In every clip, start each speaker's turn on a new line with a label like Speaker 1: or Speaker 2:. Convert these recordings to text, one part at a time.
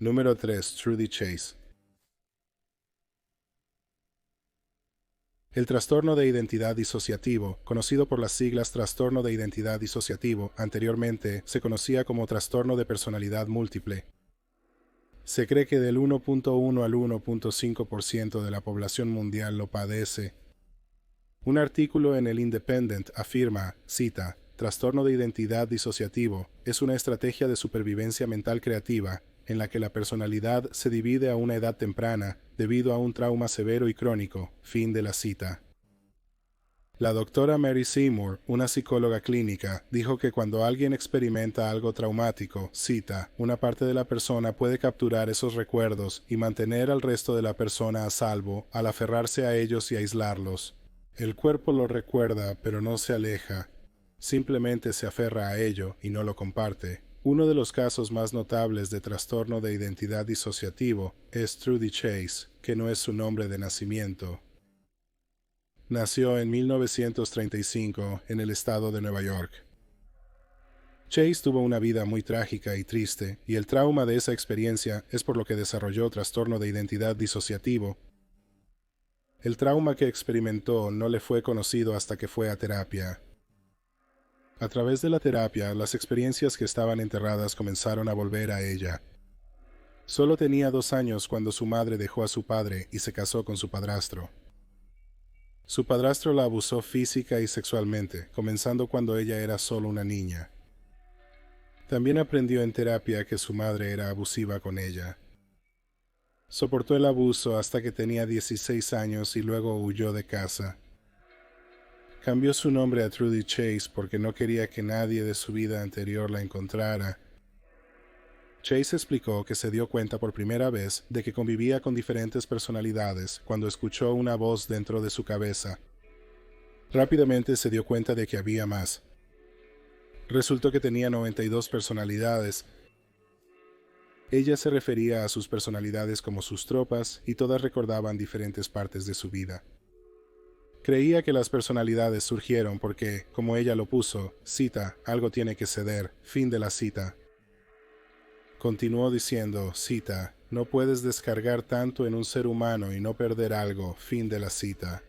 Speaker 1: Número 3. Trudy Chase. El trastorno de identidad disociativo, conocido por las siglas trastorno de identidad disociativo, anteriormente se conocía como trastorno de personalidad múltiple. Se cree que del 1.1 al 1.5% de la población mundial lo padece. Un artículo en el Independent afirma, cita, trastorno de identidad disociativo es una estrategia de supervivencia mental creativa en la que la personalidad se divide a una edad temprana debido a un trauma severo y crónico. Fin de la cita. La doctora Mary Seymour, una psicóloga clínica, dijo que cuando alguien experimenta algo traumático, cita, una parte de la persona puede capturar esos recuerdos y mantener al resto de la persona a salvo al aferrarse a ellos y aislarlos. El cuerpo lo recuerda, pero no se aleja. Simplemente se aferra a ello y no lo comparte. Uno de los casos más notables de trastorno de identidad disociativo es Trudy Chase, que no es su nombre de nacimiento. Nació en 1935 en el estado de Nueva York. Chase tuvo una vida muy trágica y triste, y el trauma de esa experiencia es por lo que desarrolló trastorno de identidad disociativo. El trauma que experimentó no le fue conocido hasta que fue a terapia. A través de la terapia, las experiencias que estaban enterradas comenzaron a volver a ella. Solo tenía 2 años cuando su madre dejó a su padre y se casó con su padrastro. Su padrastro la abusó física y sexualmente, comenzando cuando ella era solo una niña. También aprendió en terapia que su madre era abusiva con ella. Soportó el abuso hasta que tenía 16 años y luego huyó de casa. Cambió su nombre a Trudy Chase porque no quería que nadie de su vida anterior la encontrara. Chase explicó que se dio cuenta por primera vez de que convivía con diferentes personalidades cuando escuchó una voz dentro de su cabeza. Rápidamente se dio cuenta de que había más. Resultó que tenía 92 personalidades. Ella se refería a sus personalidades como sus tropas y todas recordaban diferentes partes de su vida. Creía que las personalidades surgieron porque, como ella lo puso, cita, algo tiene que ceder, fin de la cita. Continuó diciendo, cita, no puedes descargar tanto en un ser humano y no perder algo, fin de la cita.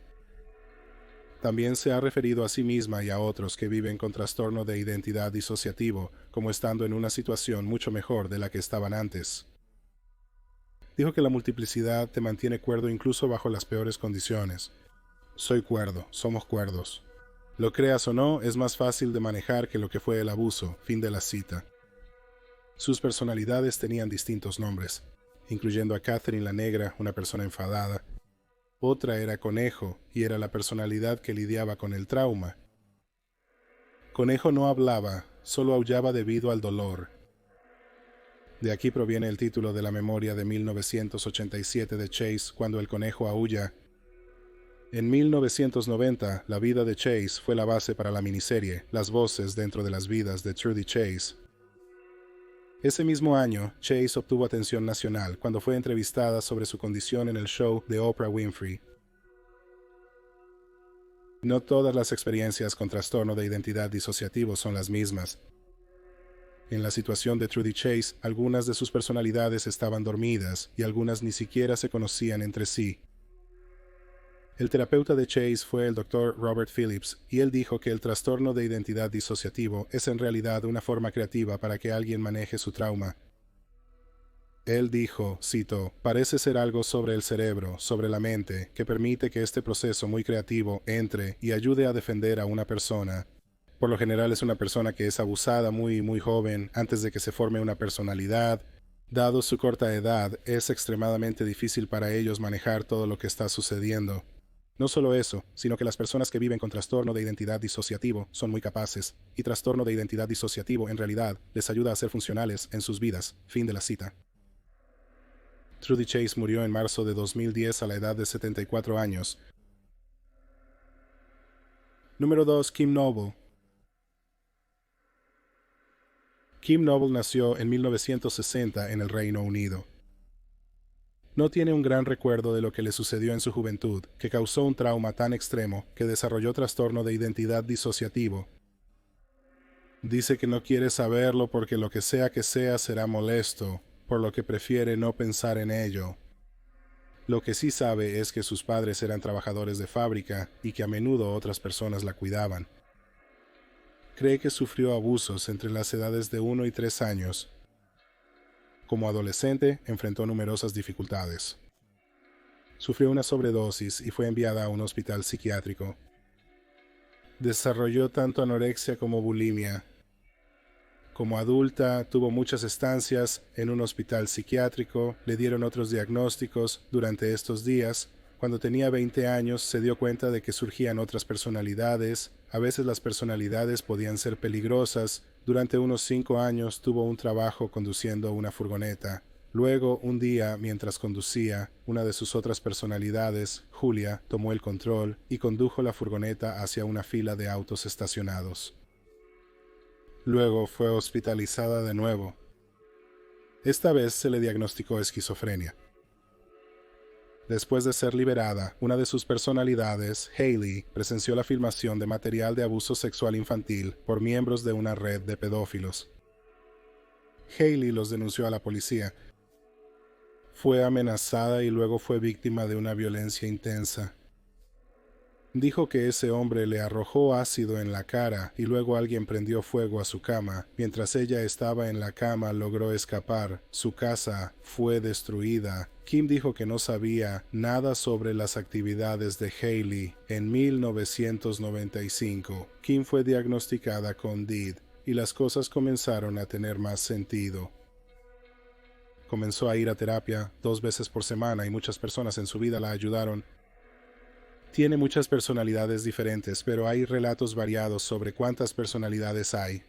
Speaker 1: También se ha referido a sí misma y a otros que viven con trastorno de identidad disociativo como estando en una situación mucho mejor de la que estaban antes. Dijo que la multiplicidad te mantiene cuerdo incluso bajo las peores condiciones. Soy cuerdo, somos cuerdos. Lo creas o no, es más fácil de manejar que lo que fue el abuso, fin de la cita. Sus personalidades tenían distintos nombres, incluyendo a Catherine la Negra, una persona enfadada. Otra era Conejo, y era la personalidad que lidiaba con el trauma. Conejo no hablaba, solo aullaba debido al dolor. De aquí proviene el título de la memoria de 1987 de Chase, cuando el conejo aúlla. En 1990, la vida de Chase fue la base para la miniserie Las voces dentro de las vidas de Trudy Chase. Ese mismo año, Chase obtuvo atención nacional cuando fue entrevistada sobre su condición en el show de Oprah Winfrey. No todas las experiencias con trastorno de identidad disociativo son las mismas. En la situación de Trudy Chase, algunas de sus personalidades estaban dormidas y algunas ni siquiera se conocían entre sí. El terapeuta de Chase fue el Dr. Robert Phillips, y él dijo que el trastorno de identidad disociativo es en realidad una forma creativa para que alguien maneje su trauma. Él dijo, cito, parece ser algo sobre el cerebro, sobre la mente, que permite que este proceso muy creativo entre y ayude a defender a una persona. Por lo general es una persona que es abusada muy joven, antes de que se forme una personalidad. Dado su corta edad, es extremadamente difícil para ellos manejar todo lo que está sucediendo. No solo eso, sino que las personas que viven con trastorno de identidad disociativo son muy capaces, y trastorno de identidad disociativo en realidad les ayuda a ser funcionales en sus vidas. Fin de la cita. Trudy Chase murió en marzo de 2010 a la edad de 74 años. Número 2. Kim Noble. Kim Noble nació en 1960 en el Reino Unido. No tiene un gran recuerdo de lo que le sucedió en su juventud, que causó un trauma tan extremo que desarrolló trastorno de identidad disociativo. Dice que no quiere saberlo porque lo que sea que sea será molesto. por lo que prefiere no pensar en ello. Lo que sí sabe es que sus padres eran trabajadores de fábrica y que a menudo otras personas la cuidaban. Cree que sufrió abusos entre las edades de 1 y 3 años. Como adolescente, enfrentó numerosas dificultades. Sufrió una sobredosis y fue enviada a un hospital psiquiátrico. Desarrolló tanto anorexia como bulimia. Como adulta, tuvo muchas estancias en un hospital psiquiátrico, le dieron otros diagnósticos durante estos días. Cuando tenía 20 años, se dio cuenta de que surgían otras personalidades. A veces las personalidades podían ser peligrosas. Durante unos 5 años tuvo un trabajo conduciendo una furgoneta. Luego, un día, mientras conducía, una de sus otras personalidades, Julia, tomó el control y condujo la furgoneta hacia una fila de autos estacionados. Luego fue hospitalizada de nuevo. Esta vez se le diagnosticó esquizofrenia. Después de ser liberada, una de sus personalidades, Hailey, presenció la filmación de material de abuso sexual infantil por miembros de una red de pedófilos. Hailey los denunció a la policía. Fue amenazada y luego fue víctima de una violencia intensa. Dijo que ese hombre le arrojó ácido en la cara y luego alguien prendió fuego a su cama. Mientras ella estaba en la cama, logró escapar. Su casa fue destruida. Kim dijo que no sabía nada sobre las actividades de Hailey. En 1995, Kim fue diagnosticada con DID y las cosas comenzaron a tener más sentido. Comenzó a ir a terapia 2 veces por semana y muchas personas en su vida la ayudaron. Tiene muchas personalidades diferentes, pero hay relatos variados sobre cuántas personalidades hay.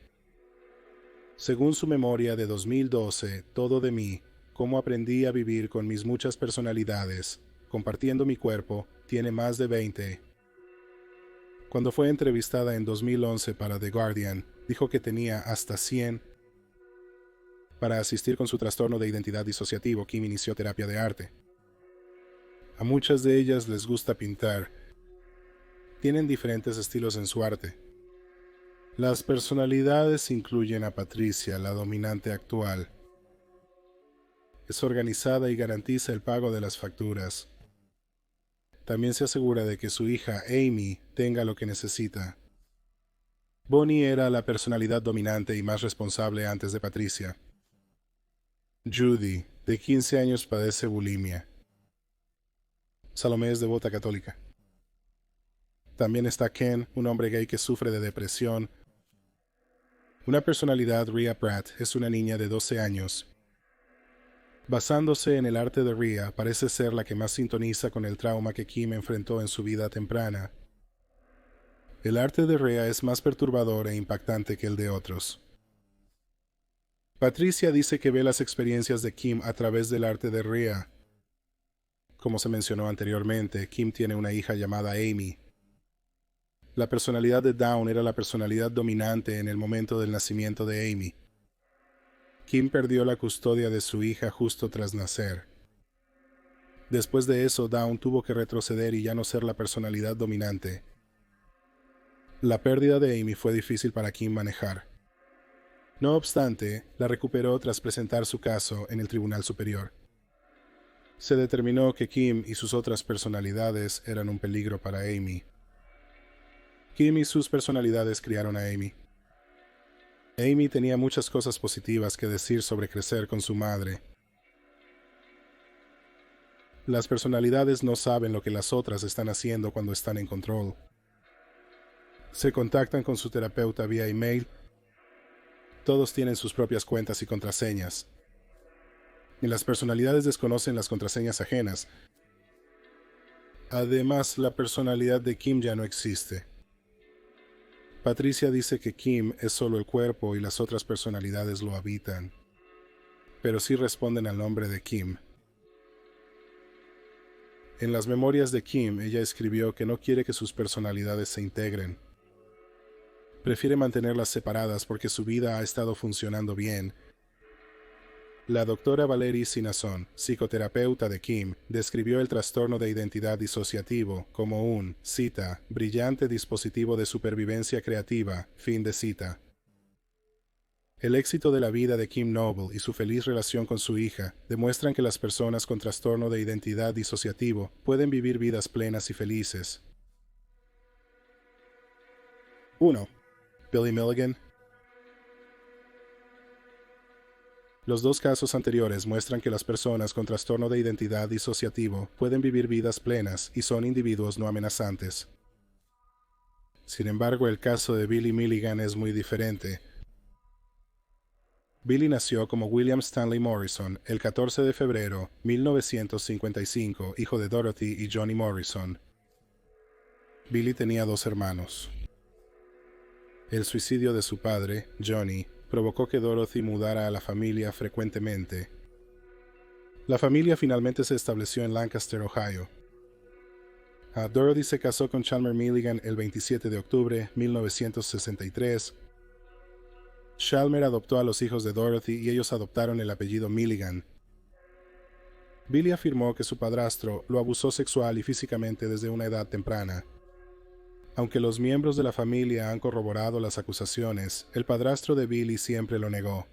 Speaker 1: Según su memoria de 2012, Todo de mí, cómo aprendí a vivir con mis muchas personalidades, compartiendo mi cuerpo, tiene más de 20. Cuando fue entrevistada en 2011 para The Guardian, dijo que tenía hasta 100. Para asistir con su trastorno de identidad disociativo, Kim inició terapia de arte. A muchas de ellas les gusta pintar. Tienen diferentes estilos en su arte. Las personalidades incluyen a Patricia, la dominante actual. Es organizada y garantiza el pago de las facturas. También se asegura de que su hija Amy tenga lo que necesita. Bonnie era la personalidad dominante y más responsable antes de Patricia. Judy, de 15 años, padece bulimia. Salomé es devota católica. También está Ken, un hombre gay que sufre de depresión. Una personalidad, Rhea Pratt, es una niña de 12 años. Basándose en el arte de Rhea, parece ser la que más sintoniza con el trauma que Kim enfrentó en su vida temprana. El arte de Rhea es más perturbador e impactante que el de otros. Patricia dice que ve las experiencias de Kim a través del arte de Rhea. Como se mencionó anteriormente, Kim tiene una hija llamada Amy. La personalidad de Dawn era la personalidad dominante en el momento del nacimiento de Amy. Kim perdió la custodia de su hija justo tras nacer. Después de eso, Dawn tuvo que retroceder y ya no ser la personalidad dominante. La pérdida de Amy fue difícil para Kim manejar. No obstante, la recuperó tras presentar su caso en el Tribunal Superior. Se determinó que Kim y sus otras personalidades eran un peligro para Amy. Kim y sus personalidades criaron a Amy. Amy tenía muchas cosas positivas que decir sobre crecer con su madre. Las personalidades no saben lo que las otras están haciendo cuando están en control. Se contactan con su terapeuta vía email. Todos tienen sus propias cuentas y contraseñas. Y las personalidades desconocen las contraseñas ajenas. Además, la personalidad de Kim ya no existe. Patricia dice que Kim es solo el cuerpo y las otras personalidades lo habitan, pero sí responden al nombre de Kim. En las memorias de Kim, ella escribió que no quiere que sus personalidades se integren. Prefiere mantenerlas separadas porque su vida ha estado funcionando bien. La doctora Valerie Sinason, psicoterapeuta de Kim, describió el trastorno de identidad disociativo como un, cita, brillante dispositivo de supervivencia creativa, fin de cita. El éxito de la vida de Kim Noble y su feliz relación con su hija demuestran que las personas con trastorno de identidad disociativo pueden vivir vidas plenas y felices. 1. Billy Milligan. Los dos casos anteriores muestran que las personas con trastorno de identidad disociativo pueden vivir vidas plenas y son individuos no amenazantes. Sin embargo, el caso de Billy Milligan es muy diferente. Billy nació como William Stanley Morrison el 14 de febrero de 1955, hijo de Dorothy y Johnny Morrison. Billy tenía dos hermanos. El suicidio de su padre, Johnny, provocó que Dorothy mudara a la familia frecuentemente. La familia finalmente se estableció en Lancaster, Ohio. Dorothy se casó con Chalmer Milligan el 27 de octubre de 1963. Chalmer adoptó a los hijos de Dorothy y ellos adoptaron el apellido Milligan. Billy afirmó que su padrastro lo abusó sexual y físicamente desde una edad temprana. Aunque los miembros de la familia han corroborado las acusaciones, el padrastro de Billy siempre lo negó.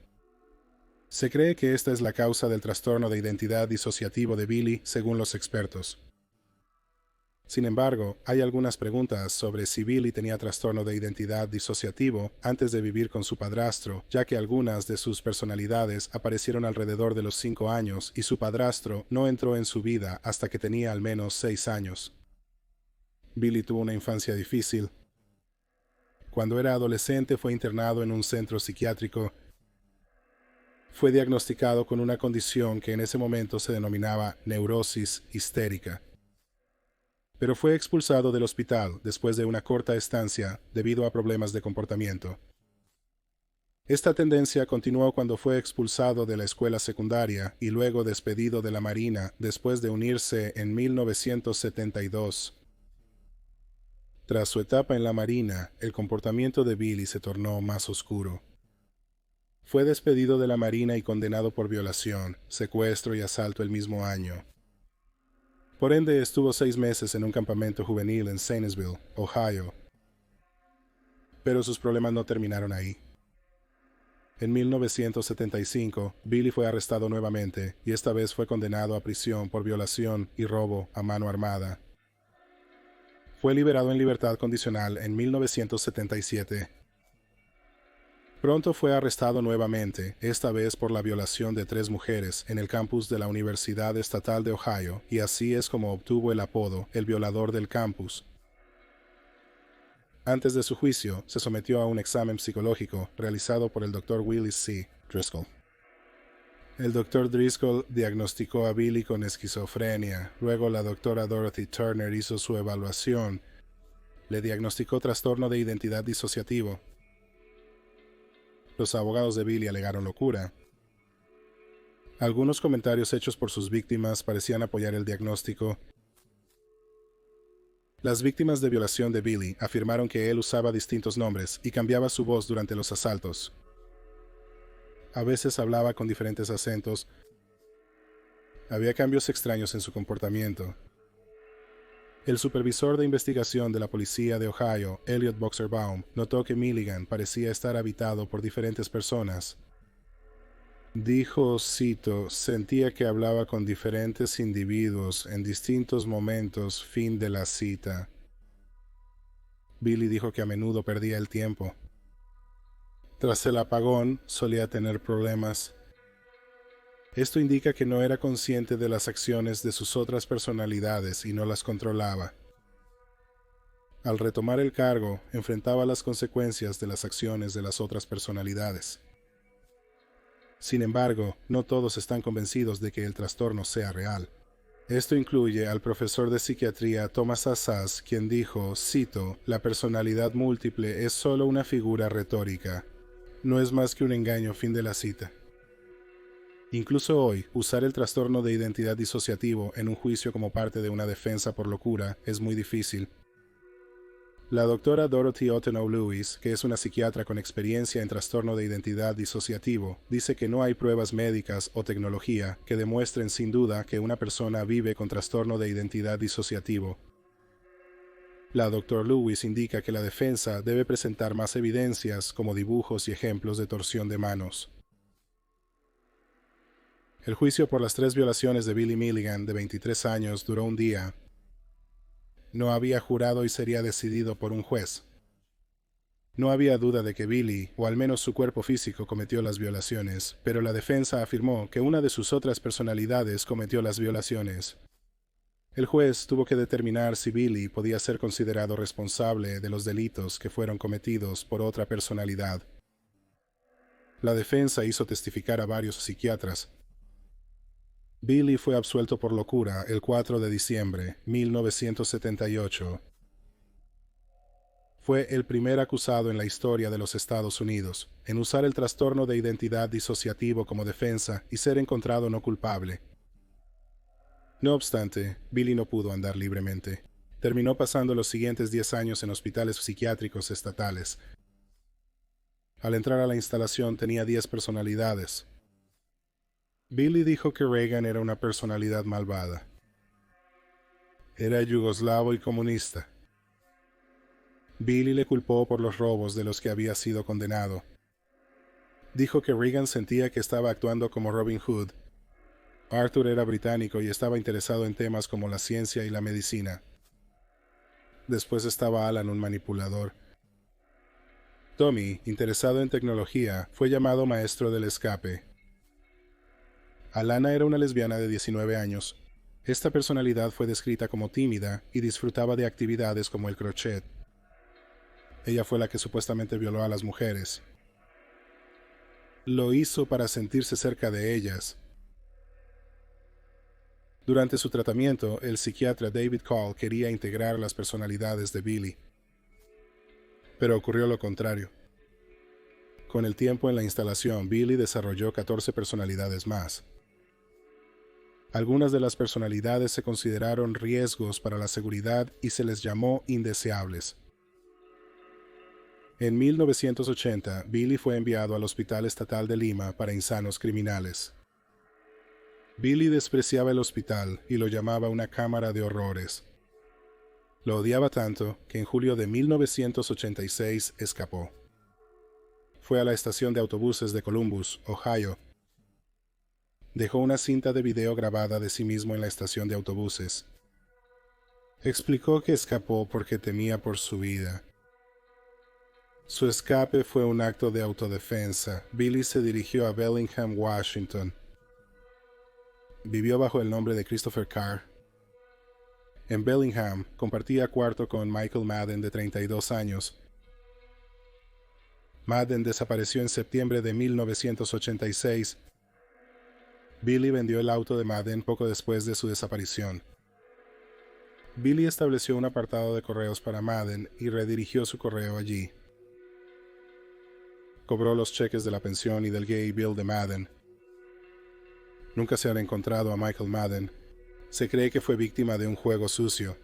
Speaker 1: Se cree que esta es la causa del trastorno de identidad disociativo de Billy, según los expertos. Sin embargo, hay algunas preguntas sobre si Billy tenía trastorno de identidad disociativo antes de vivir con su padrastro, ya que algunas de sus personalidades aparecieron alrededor de los 5 años y su padrastro no entró en su vida hasta que tenía al menos 6 años. Billy tuvo una infancia difícil. Cuando era adolescente fue internado en un centro psiquiátrico. Fue diagnosticado con una condición que en ese momento se denominaba neurosis histérica. Pero fue expulsado del hospital después de una corta estancia debido a problemas de comportamiento. Esta tendencia continuó cuando fue expulsado de la escuela secundaria y luego despedido de la Marina después de unirse en 1972. Tras su etapa en la Marina, el comportamiento de Billy se tornó más oscuro. Fue despedido de la Marina y condenado por violación, secuestro y asalto el mismo año. Por ende, estuvo 6 meses en un campamento juvenil en Zanesville, Ohio. Pero sus problemas no terminaron ahí. En 1975, Billy fue arrestado nuevamente y esta vez fue condenado a prisión por violación y robo a mano armada. Fue liberado en libertad condicional en 1977. Pronto fue arrestado nuevamente, esta vez por la violación de 3 mujeres en el campus de la Universidad Estatal de Ohio, y así es como obtuvo el apodo "el violador del campus". Antes de su juicio, se sometió a un examen psicológico realizado por el Dr. Willis C. Driscoll. El Dr. Driscoll diagnosticó a Billy con esquizofrenia. Luego la doctora Dorothy Turner hizo su evaluación. Le diagnosticó trastorno de identidad disociativo. Los abogados de Billy alegaron locura. Algunos comentarios hechos por sus víctimas parecían apoyar el diagnóstico. Las víctimas de violación de Billy afirmaron que él usaba distintos nombres y cambiaba su voz durante los asaltos. A veces hablaba con diferentes acentos. Había cambios extraños en su comportamiento. El supervisor de investigación de la policía de Ohio, Elliot Boxerbaum, notó que Milligan parecía estar habitado por diferentes personas. Dijo, cito, "sentía que hablaba con diferentes individuos en distintos momentos". Fin de la cita. Billy dijo que a menudo perdía el tiempo. Tras el apagón, solía tener problemas. Esto indica que no era consciente de las acciones de sus otras personalidades y no las controlaba. Al retomar el cargo, enfrentaba las consecuencias de las acciones de las otras personalidades. Sin embargo, no todos están convencidos de que el trastorno sea real. Esto incluye al profesor de psiquiatría Thomas Assas, quien dijo, cito, "la personalidad múltiple es solo una figura retórica. No es más que un engaño". Fin de la cita. Incluso hoy, usar el trastorno de identidad disociativo en un juicio como parte de una defensa por locura es muy difícil. La doctora Dorothy Ottenow Lewis, que es una psiquiatra con experiencia en trastorno de identidad disociativo, dice que no hay pruebas médicas o tecnología que demuestren sin duda que una persona vive con trastorno de identidad disociativo. La Dr. Lewis indica que la defensa debe presentar más evidencias como dibujos y ejemplos de torsión de manos. El juicio por las 3 violaciones de Billy Milligan, de 23 años, duró un día. No había jurado y sería decidido por un juez. No había duda de que Billy, o al menos su cuerpo físico, cometió las violaciones, pero la defensa afirmó que una de sus otras personalidades cometió las violaciones. El juez tuvo que determinar si Billy podía ser considerado responsable de los delitos que fueron cometidos por otra personalidad. La defensa hizo testificar a varios psiquiatras. Billy fue absuelto por locura el 4 de diciembre de 1978. Fue el primer acusado en la historia de los Estados Unidos en usar el trastorno de identidad disociativo como defensa y ser encontrado no culpable. No obstante, Billy no pudo andar libremente. Terminó pasando los siguientes 10 años en hospitales psiquiátricos estatales. Al entrar a la instalación tenía 10 personalidades. Billy dijo que Reagan era una personalidad malvada. Era yugoslavo y comunista. Billy le culpó por los robos de los que había sido condenado. Dijo que Reagan sentía que estaba actuando como Robin Hood. Arthur era británico y estaba interesado en temas como la ciencia y la medicina. Después estaba Alan, un manipulador. Tommy, interesado en tecnología, fue llamado maestro del escape. Alana era una lesbiana de 19 años. Esta personalidad fue descrita como tímida y disfrutaba de actividades como el crochet. Ella fue la que supuestamente violó a las mujeres. Lo hizo para sentirse cerca de ellas. Durante su tratamiento, el psiquiatra David Call quería integrar las personalidades de Billy. Pero ocurrió lo contrario. Con el tiempo en la instalación, Billy desarrolló 14 personalidades más. Algunas de las personalidades se consideraron riesgos para la seguridad y se les llamó indeseables. En 1980, Billy fue enviado al Hospital Estatal de Lima para insanos criminales. Billy despreciaba el hospital y lo llamaba una cámara de horrores. Lo odiaba tanto que en julio de 1986 escapó. Fue a la estación de autobuses de Columbus, Ohio. Dejó una cinta de video grabada de sí mismo en la estación de autobuses. Explicó que escapó porque temía por su vida. Su escape fue un acto de autodefensa. Billy se dirigió a Bellingham, Washington. Vivió bajo el nombre de Christopher Carr. En Bellingham, compartía cuarto con Michael Madden, de 32 años. Madden desapareció en septiembre de 1986. Billy vendió el auto de Madden poco después de su desaparición. Billy estableció un apartado de correos para Madden y redirigió su correo allí. Cobró los cheques de la pensión y del gay bill de Madden. Nunca se ha encontrado a Michael Madden. Se cree que fue víctima de un juego sucio.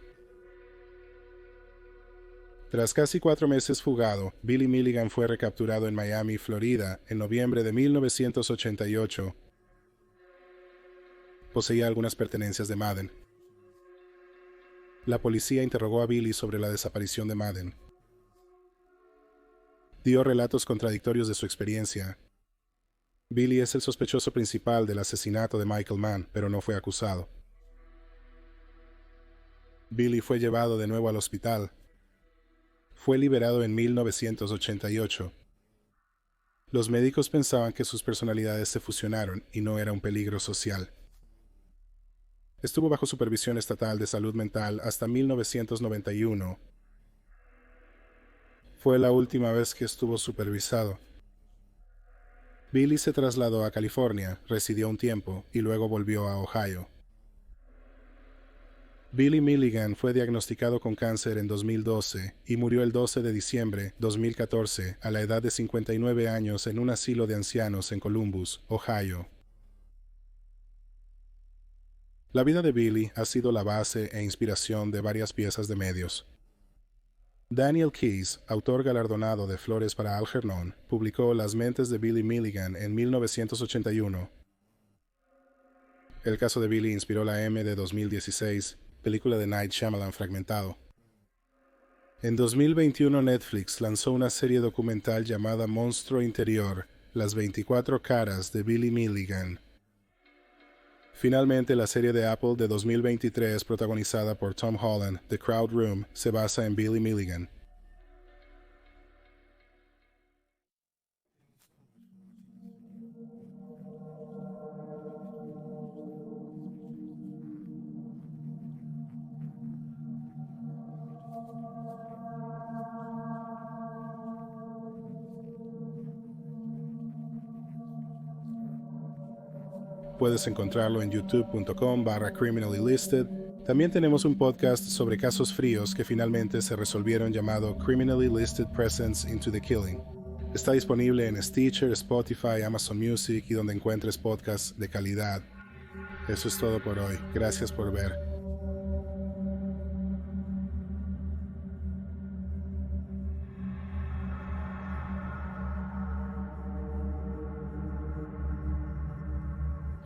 Speaker 1: Tras casi 4 meses fugado, Billy Milligan fue recapturado en Miami, Florida, en noviembre de 1988. Poseía algunas pertenencias de Madden. La policía interrogó a Billy sobre la desaparición de Madden. Dio relatos contradictorios de su experiencia. Billy es el sospechoso principal del asesinato de Michael Mann, pero no fue acusado. Billy fue llevado de nuevo al hospital. Fue liberado en 1988. Los médicos pensaban que sus personalidades se fusionaron y no era un peligro social. Estuvo bajo supervisión estatal de salud mental hasta 1991. Fue la última vez que estuvo supervisado. Billy se trasladó a California, residió un tiempo y luego volvió a Ohio. Billy Milligan fue diagnosticado con cáncer en 2012 y murió el 12 de diciembre de 2014 a la edad de 59 años en un asilo de ancianos en Columbus, Ohio. La vida de Billy ha sido la base e inspiración de varias piezas de medios. Daniel Keyes, autor galardonado de Flores para Algernon, publicó Las mentes de Billy Milligan en 1981. El caso de Billy inspiró la M de 2016, película de Night Shyamalan fragmentado. En 2021 Netflix lanzó una serie documental llamada Monstruo Interior, las 24 caras de Billy Milligan. Finalmente, la serie de Apple de 2023, protagonizada por Tom Holland, The Crowd Room, se basa en Billy Milligan. Puedes encontrarlo en youtube.com/criminallylisted. También tenemos un podcast sobre casos fríos que finalmente se resolvieron llamado Criminally Listed Presence into the Killing. Está disponible en Stitcher, Spotify, Amazon Music y donde encuentres podcasts de calidad. Eso es todo por hoy. Gracias por ver.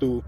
Speaker 1: Tú